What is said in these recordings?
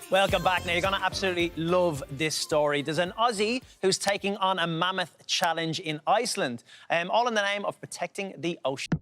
Welcome back. Now, you're going to absolutely love this story. There's an Aussie who's taking on a mammoth challenge in Iceland, all in the name of protecting the ocean.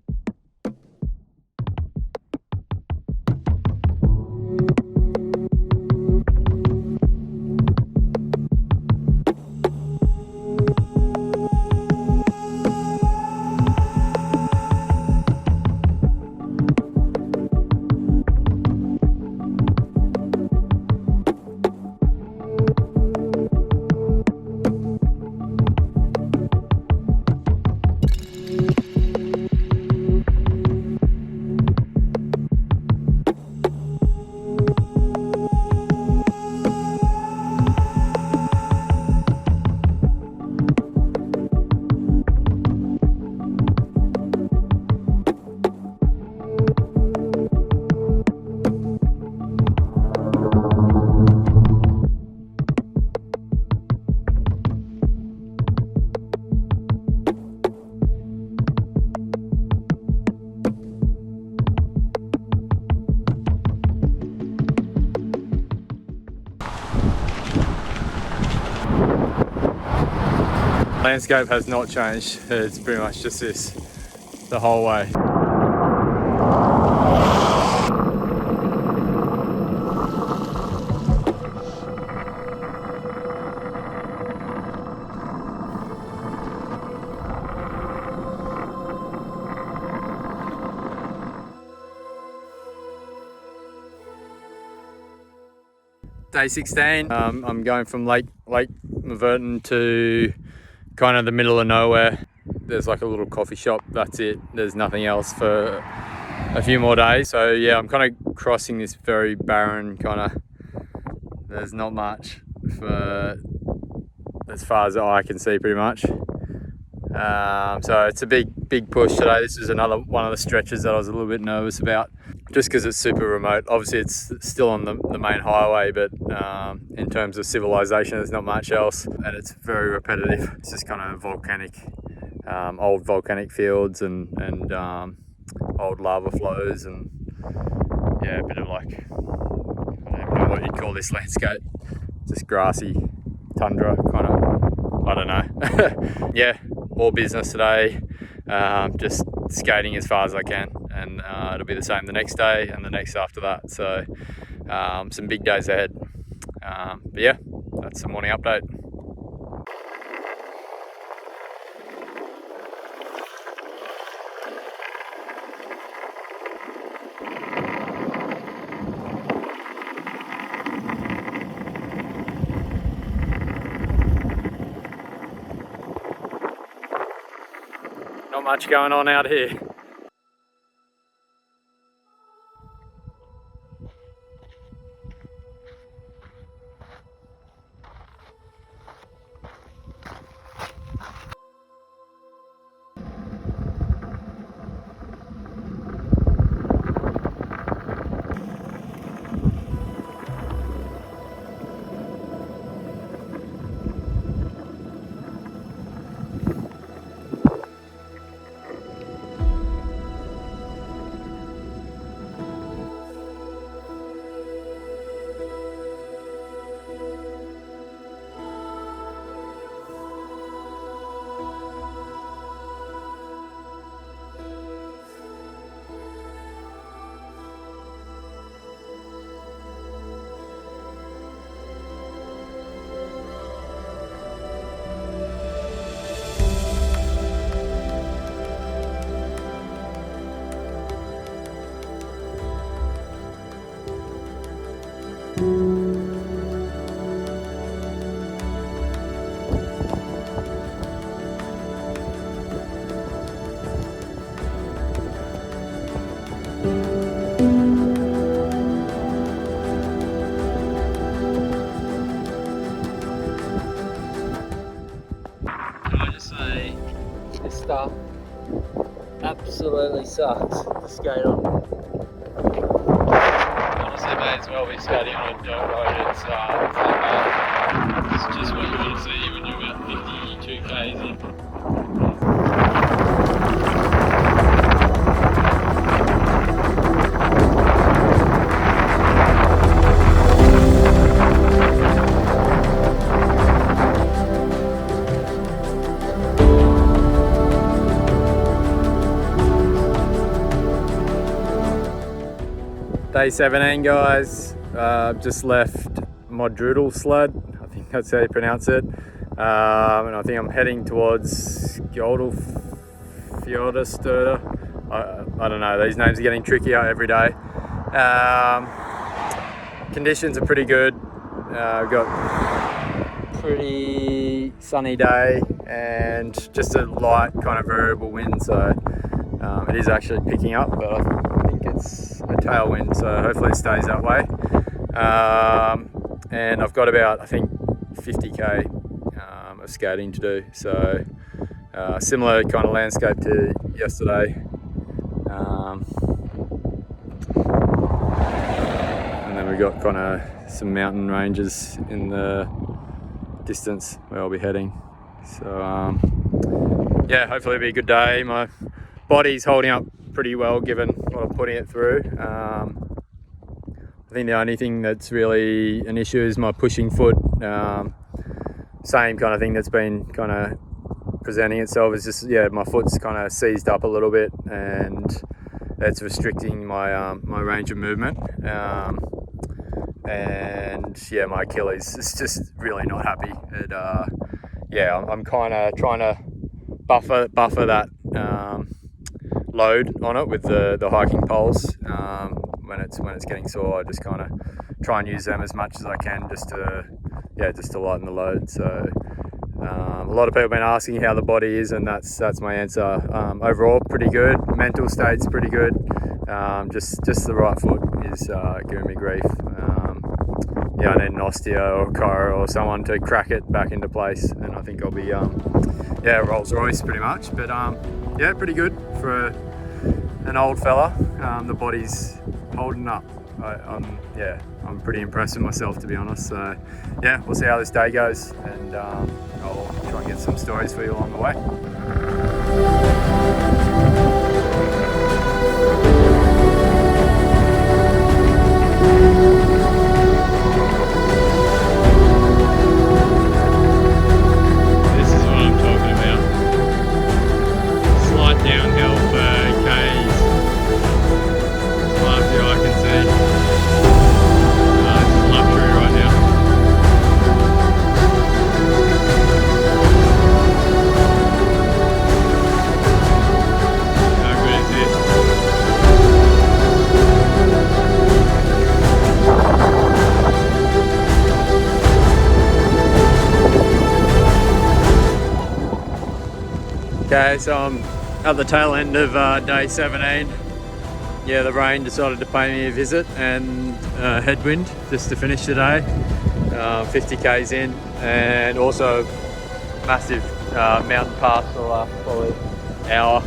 Landscape has not changed. It's pretty much just this the whole way. Day 16. I'm going from Lake Maverton to kind of the middle of nowhere. There's like a little coffee shop, that's it. There's nothing else for a few more days. So yeah, I'm kind of crossing this very barren kind of, there's not much for as far as the eye can see pretty much. So it's a big push today. This is another one of the stretches that I was a little bit nervous about, just because it's super remote. Obviously it's still on the main highway, but in terms of civilization there's not much else, and it's very repetitive. It's just kind of volcanic, old volcanic fields and old lava flows, and yeah, a bit of like, I don't know what you'd call this landscape, just grassy tundra kind of, I don't know. Yeah, all business today, just skating as far as I can, and it'll be the same the next day and the next after that. So some big days ahead. But yeah, that's the morning update. Not much going on out here. Stuff absolutely sucks to skate on. Honestly, may as well be skating on a dirt road. It's not bad. It's just what you want to see when you're about 52 k's in. Day 17, guys. Just left Modrudal Sled. I think that's how you pronounce it. And I think I'm heading towards Fjords. I don't know, these names are getting trickier every day. Conditions are pretty good. We've got pretty sunny day and just a light kind of variable wind, so it is actually picking up, but I think it's a tailwind, so hopefully it stays that way. And I've got about, I think, 50k of skating to do, so similar kind of landscape to yesterday. And then we've got kind of some mountain ranges in the distance where I'll be heading. So yeah, hopefully it'll be a good day. My body's holding up pretty well given what I'm putting it through. I think the only thing that's really an issue is my pushing foot. Same kind of thing that's been kind of presenting itself is just, yeah, my foot's kind of seized up a little bit and it's restricting my my range of movement. And yeah, my Achilles is just really not happy. Yeah, I'm kind of trying to buffer that load on it with the hiking poles. When it's getting sore, I just kind of try and use them as much as I can just to lighten the load. So a lot of people have been asking how the body is, and that's my answer. Overall, pretty good. Mental state's pretty good. Just the right foot is giving me grief. Yeah, I need an osteo or a chiro or someone to crack it back into place, and I think I'll be yeah, Rolls Royce pretty much. But yeah, pretty good for an old fella. The body's holding up. I'm pretty impressed with myself, to be honest. So yeah, we'll see how this day goes, and I'll try and get some stories for you along the way. Okay, so I'm at the tail end of day 17. Yeah, the rain decided to pay me a visit, and headwind just to finish the day. 50 k's in, and also massive mountain pass for the last probably hour.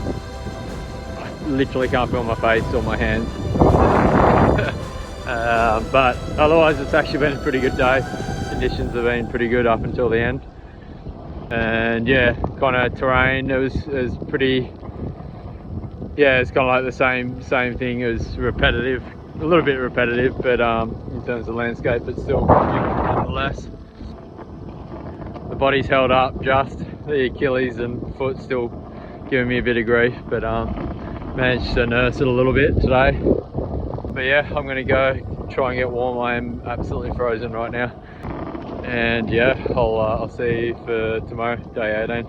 I literally can't feel my face or my hands. But otherwise it's actually been a pretty good day. Conditions have been pretty good up until the end. And yeah, kind of terrain, it was pretty, yeah, it's kind of like the same thing. It was repetitive, a little bit repetitive, but in terms of landscape, but still nonetheless. The body's held up, just the Achilles and foot still giving me a bit of grief, but managed to nurse it a little bit today. But yeah, I'm gonna go try and get warm. I am absolutely frozen right now. And yeah, I'll see you for tomorrow, day 18.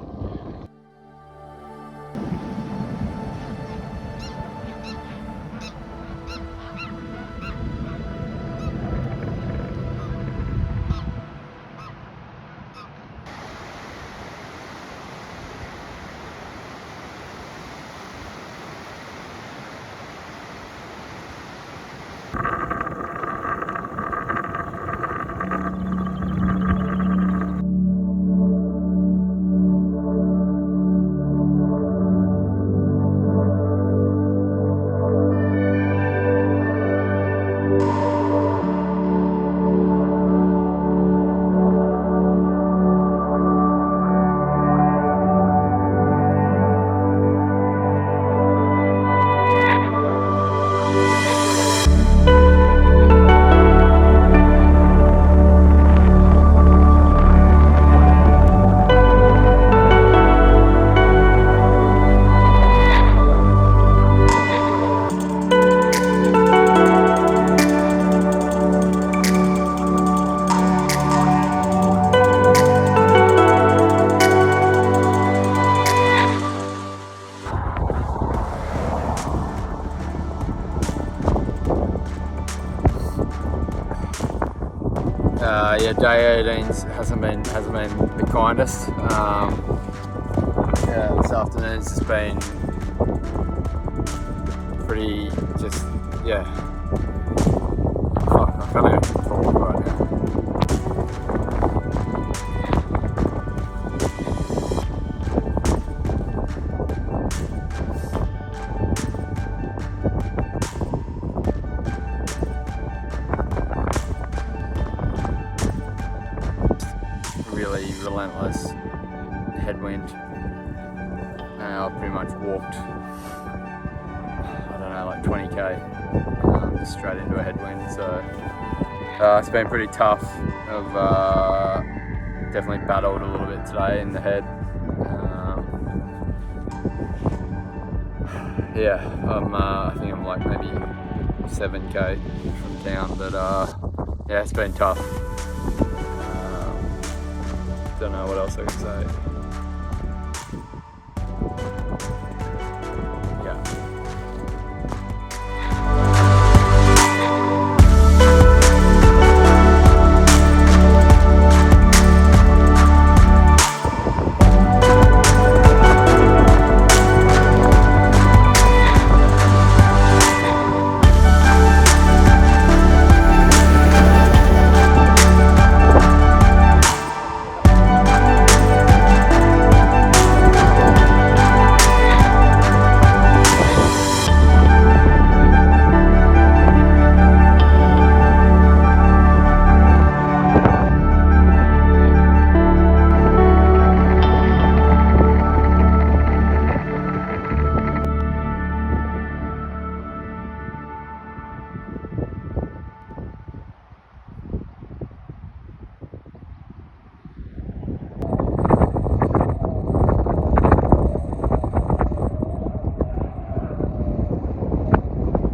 Yeah, day 18 hasn't been the kindest. Yeah, this afternoon's just been pretty, just, yeah. Fuck, I can't even talk right now. Really relentless headwind. I pretty much walked, I don't know, like 20k just straight into a headwind. So it's been pretty tough. I've definitely battled a little bit today in the head. Yeah, I think I'm like maybe 7k from town, but yeah, it's been tough. Don't know what else I can say. Yeah.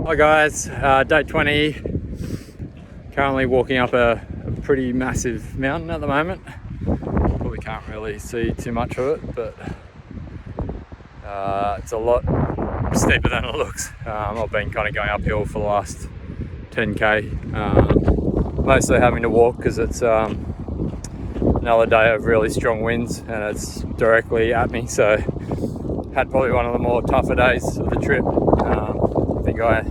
Hi guys, day 20. Currently walking up a pretty massive mountain at the moment. Probably can't really see too much of it, but it's a lot steeper than it looks. I've been kind of going uphill for the last 10k, mostly having to walk because it's another day of really strong winds and it's directly at me, so had probably one of the more tougher days of the trip. I think I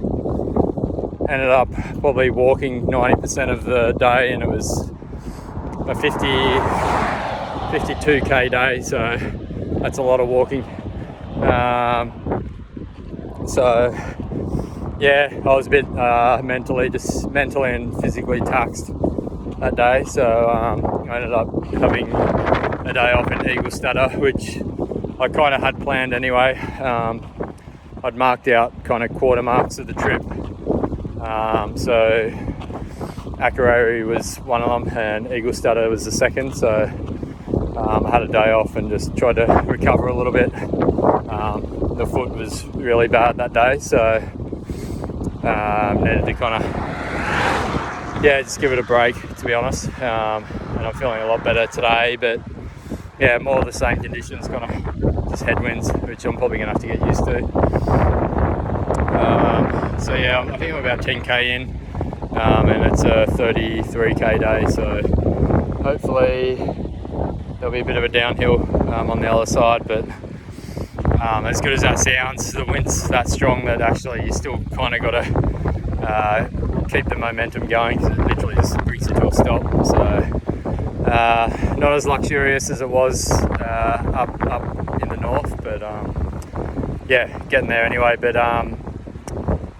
ended up probably walking 90% of the day, and it was a 52k day, so that's a lot of walking. So yeah, I was a bit mentally and physically taxed that day, so I ended up having a day off in Eagle Stutter, which I kind of had planned anyway. I'd marked out kind of quarter marks of the trip. So Akureyri was one of them and Eagle Stutter was the second. So I had a day off and just tried to recover a little bit. The foot was really bad that day, so needed to kind of, yeah, just give it a break, to be honest. And I'm feeling a lot better today, but yeah, more of the same conditions, kind of just headwinds, which I'm probably gonna have to get used to. So yeah, I think I'm about 10k in, and it's a 33k day, so hopefully there'll be a bit of a downhill on the other side, but as good as that sounds, the wind's that strong that actually you still kind of got to keep the momentum going, because it literally just brings you to a stop. So not as luxurious as it was up in the north, but yeah, getting there anyway. But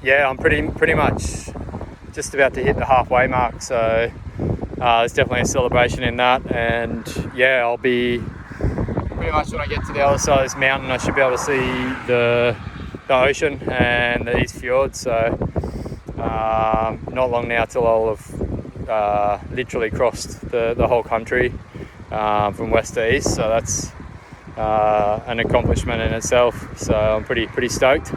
yeah, I'm pretty much just about to hit the halfway mark, so there's definitely a celebration in that. And yeah, I'll be pretty much, when I get to the other side of this mountain, I should be able to see the ocean and the East Fjords. So not long now till I'll have literally crossed the whole country from west to east, so that's an accomplishment in itself. So I'm pretty stoked.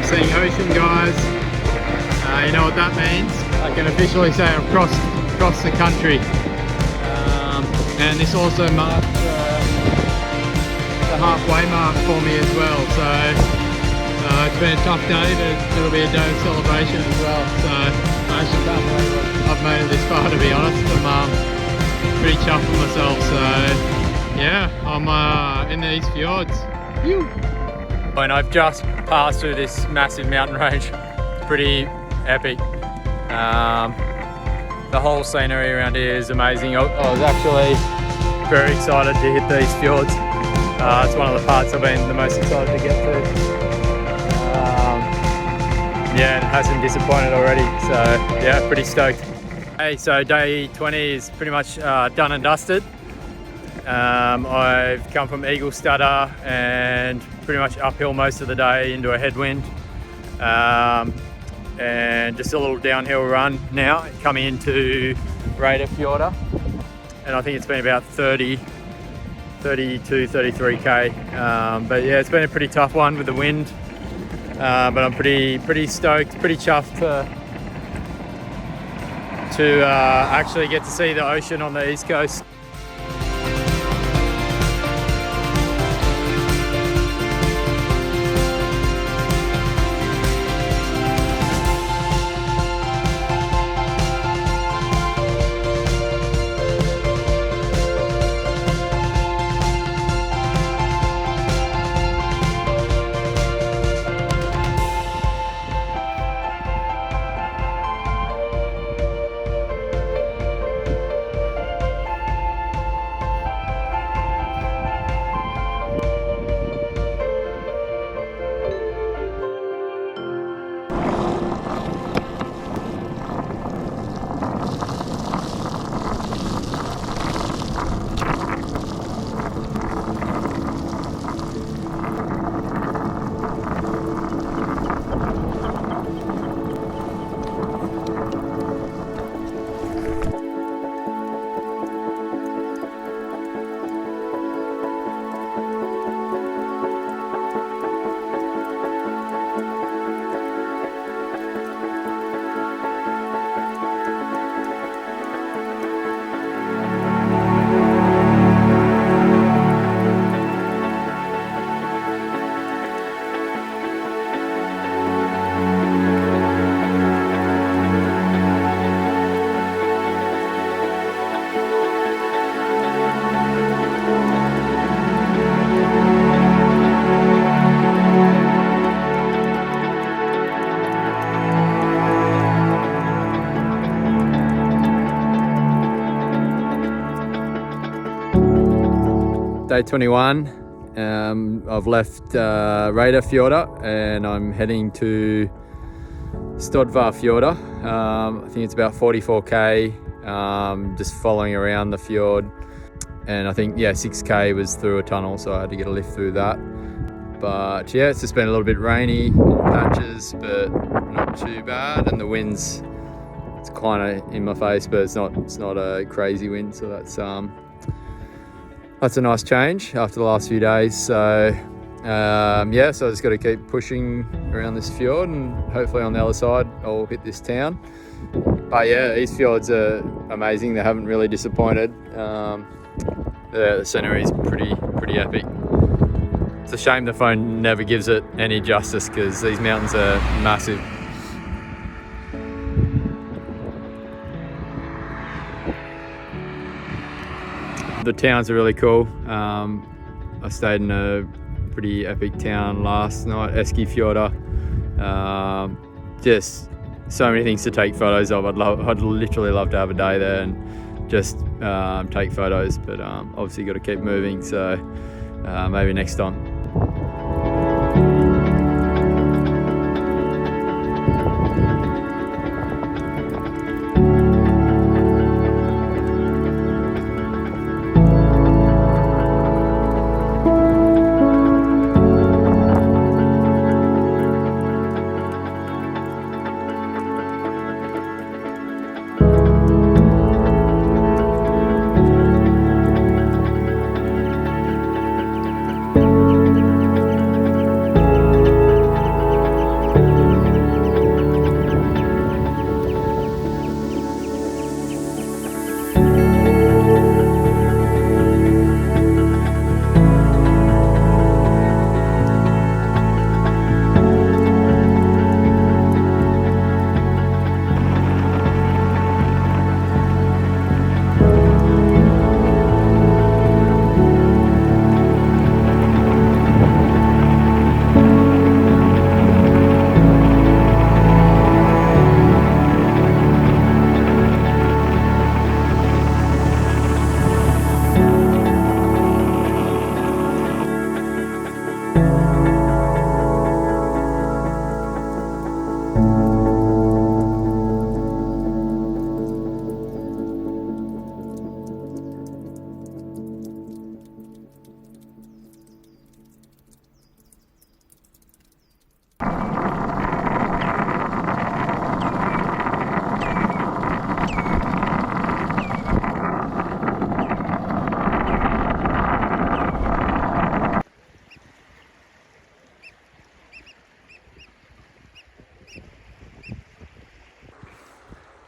seeing ocean, guys. You know what that means? I can officially say I've crossed the country. And this also marks the halfway mark for me as well. So it's been a tough day, but it'll be a day of celebration as well. So I actually can't believe I've made it this far, to be honest. I'm pretty chuffed with myself. So yeah, I'm in the East Fjords. Phew. And I've just passed through this massive mountain range. Pretty epic. The whole scenery around here is amazing. I was actually very excited to hit these fjords. It's one of the parts I've been the most excited to get to. Yeah, it hasn't disappointed already, so yeah, pretty stoked. Hey, so day 20 is pretty much done and dusted. I've come from Eagle Stutter and pretty much uphill most of the day into a headwind. And just a little downhill run now, coming into Raider Fjorda. And I think it's been about 32, 33k. But yeah, it's been a pretty tough one with the wind. But I'm pretty stoked, pretty chuffed to actually get to see the ocean on the East Coast. Day 21, I've left Raider Fjorda and I'm heading to Stodvar Fjorda. I think it's about 44k, just following around the fjord. And I think, yeah, 6k was through a tunnel, so I had to get a lift through that. But yeah, it's just been a little bit rainy in patches, but not too bad. And the wind's, it's kind of in my face, but it's not a crazy wind, so that's a nice change after the last few days. So yeah, so I just got to keep pushing around this fjord, and hopefully on the other side I'll hit this town. But yeah, East Fjords are amazing. They haven't really disappointed. The scenery is pretty epic. It's a shame the phone never gives it any justice, because these mountains are massive. The towns are really cool. I stayed in a pretty epic town last night, East Fjords. Just so many things to take photos of. I'd literally love to have a day there and just take photos, but obviously got to keep moving, so maybe next time.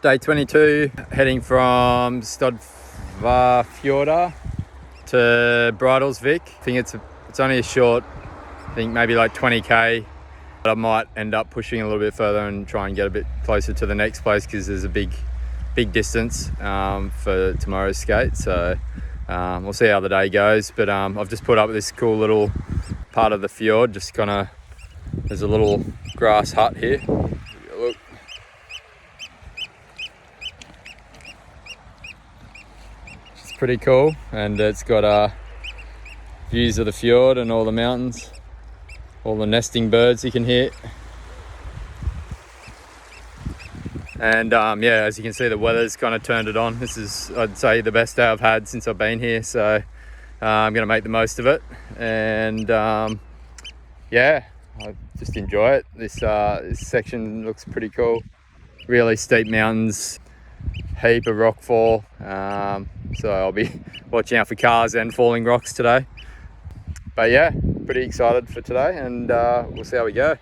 Day 22, heading from Stodfjorda to Bridalsvik. I think it's only a short, I think maybe like 20k. But I might end up pushing a little bit further and try and get a bit closer to the next place because there's a big distance for tomorrow's skate. So we'll see how the day goes. But I've just put up this cool little part of the fjord. Just kind of, there's a little grass hut here. Look. It's pretty cool, and it's got views of the fjord and all the mountains, all the nesting birds you can hear. And yeah, as you can see, the weather's kind of turned it on. This is, I'd say, the best day I've had since I've been here. So I'm going to make the most of it. And yeah, I just enjoy it. This section looks pretty cool. Really steep mountains, heap of rockfall. So I'll be watching out for cars and falling rocks today. But yeah, pretty excited for today, and we'll see how we go.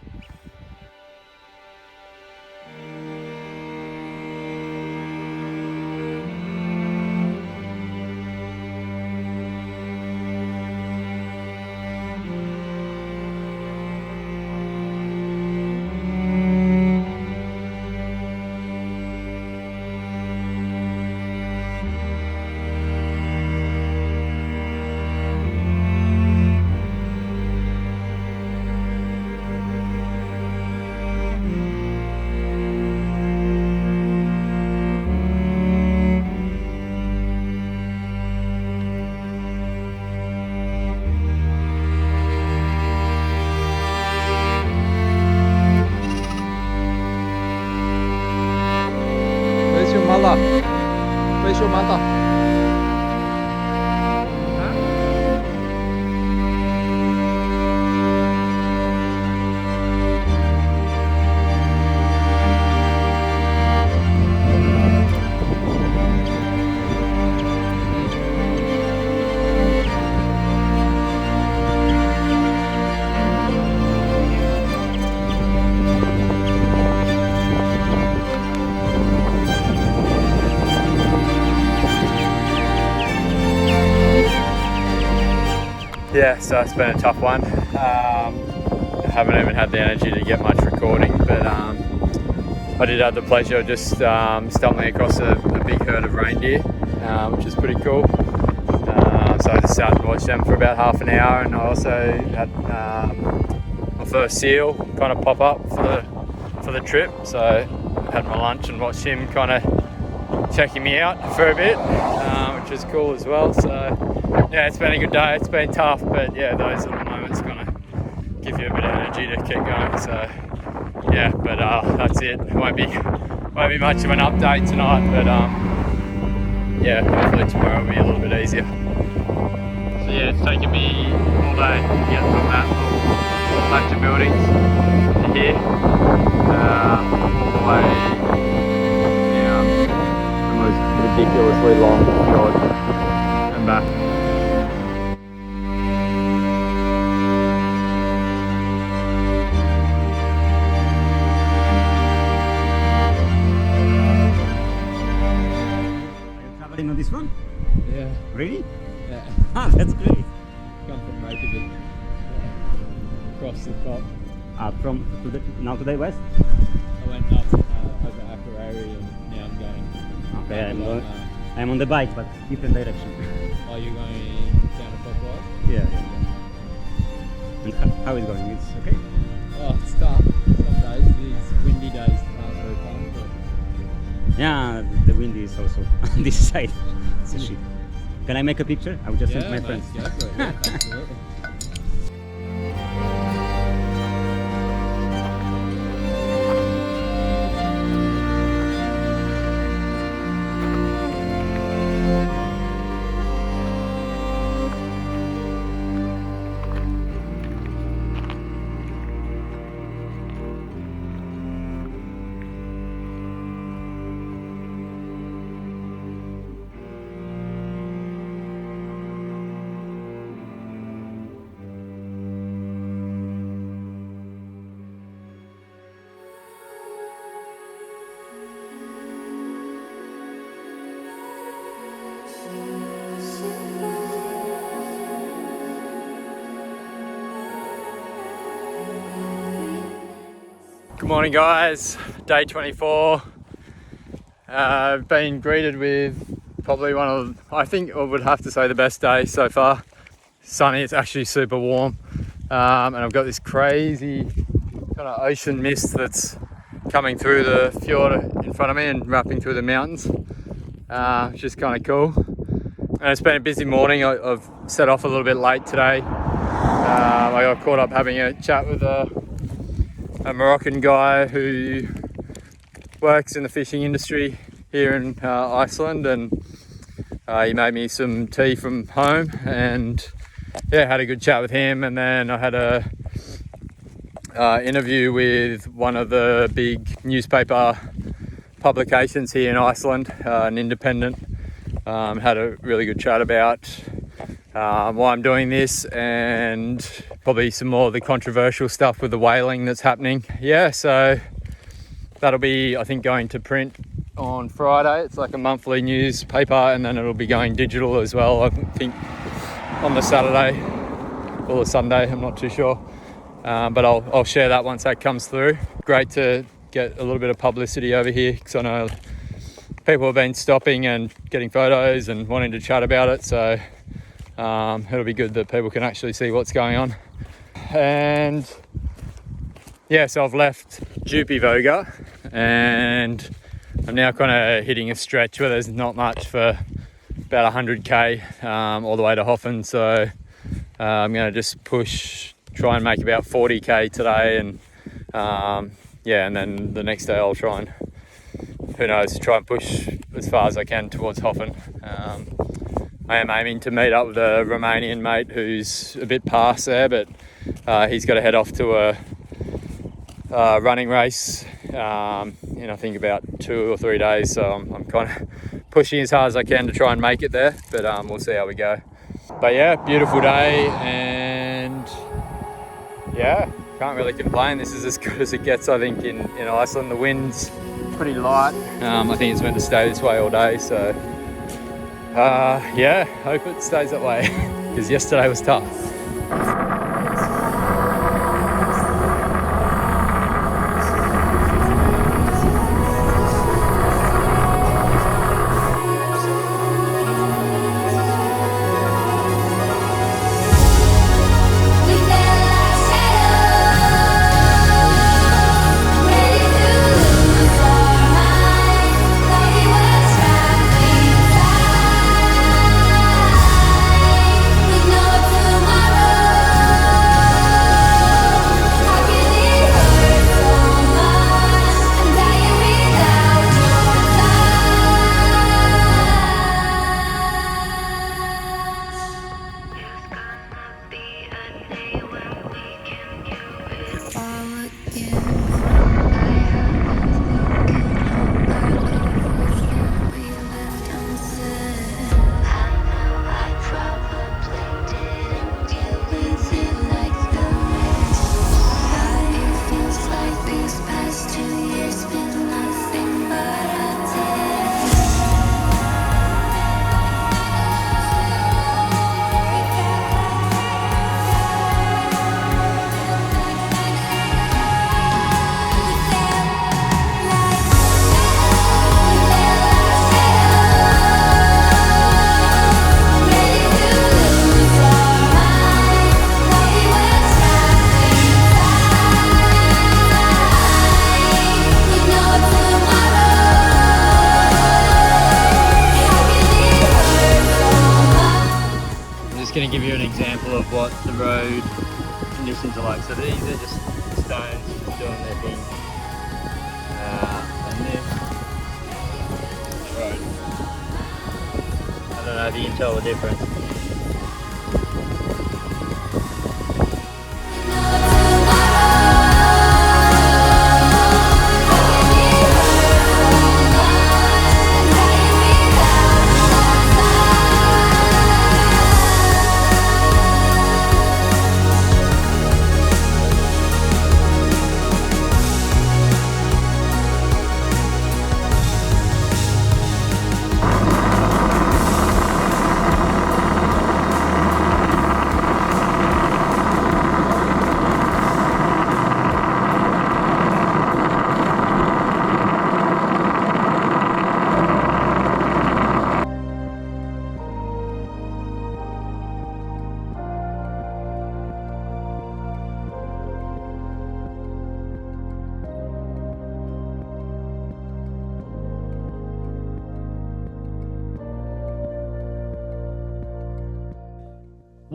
Where's your mother? Yeah, so it's been a tough one. I haven't even had the energy to get much recording, but I did have the pleasure of just stumbling across a big herd of reindeer, which is pretty cool. So I just sat and watched them for about half an hour, and I also had my first seal kind of pop up for the trip. So I had my lunch and watched him kind of checking me out for a bit, which is cool as well. So yeah, it's been a good day. It's been tough, but yeah, those little moments kind of give you a bit of energy to keep going. So yeah, but that's it. Won't be much of an update tonight, but yeah, hopefully tomorrow will be a little bit easier. So yeah, it's taken me all day to get from that little patch of buildings to here, all the way down the most ridiculously long fjord and back. On this one? Yeah. Really? Yeah. Ah, that's great. Come from Reykjavik. Yeah. Across the top. Now to the west? I went up over Akureyri and now I'm going. Okay, I'm on the bike, but different direction. Oh, you're going counterclockwise? Yeah. And how is it going? It's okay? Oh, it's tough. Some days, these windy days aren't very fun, but Yeah, the wind is also on this side. It's a shit. Can I make a picture? I will just send my mate, friends. go for it. Yeah, absolutely. Good morning, guys. Day 24. I've been greeted with probably one of, I think I would have to say, the best day so far. Sunny, it's actually super warm. And I've got this crazy kind of ocean mist that's coming through the fjord in front of me and wrapping through the mountains, which is kind of cool. And it's been a busy morning. I've set off a little bit late today. I got caught up having a chat with a Moroccan guy who works in the fishing industry here in Iceland, and he made me some tea from home, and yeah, had a good chat with him. And then I had a interview with one of the big newspaper publications here in Iceland, an independent. Had a really good chat about why I'm doing this, and probably some more of the controversial stuff with the whaling that's happening. Yeah, so that'll be, I think, going to print on Friday. It's like a monthly newspaper, and then it'll be going digital as well, I think, on the Saturday or the Sunday, I'm not too sure. But I'll share that once that comes through. Great to get a little bit of publicity over here, because I know people have been stopping and getting photos and wanting to chat about it, so it'll be good that people can actually see what's going on. And yeah, so I've left Djúpivogur and I'm now kind of hitting a stretch where there's not much for about 100k all the way to Hoffen. So I'm going to just try and make about 40k today, and yeah, and then the next day I'll try and, who knows, try and push as far as I can towards Hoffen. I am aiming to meet up with a Romanian mate who's a bit past there, but he's got to head off to a running race in, I think, about 2 or 3 days. So I'm kind of pushing as hard as I can to try and make it there, but we'll see how we go. But yeah, beautiful day, and yeah, can't really complain. This is as good as it gets, I think, in Iceland. The wind's pretty light. I think it's meant to stay this way all day, so yeah, hope it stays that way, because yesterday was tough. Going to give you an example of what the road conditions are like. So these are just stones doing their thing, and this road, I don't know if you can tell the difference.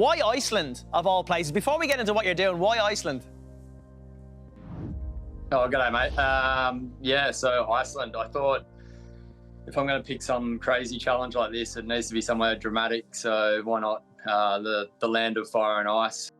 Why Iceland, of all places? Before we get into what you're doing, why Iceland? Oh, g'day, mate. Yeah, so Iceland, I thought if I'm going to pick some crazy challenge like this, it needs to be somewhere dramatic. So why not the land of fire and ice?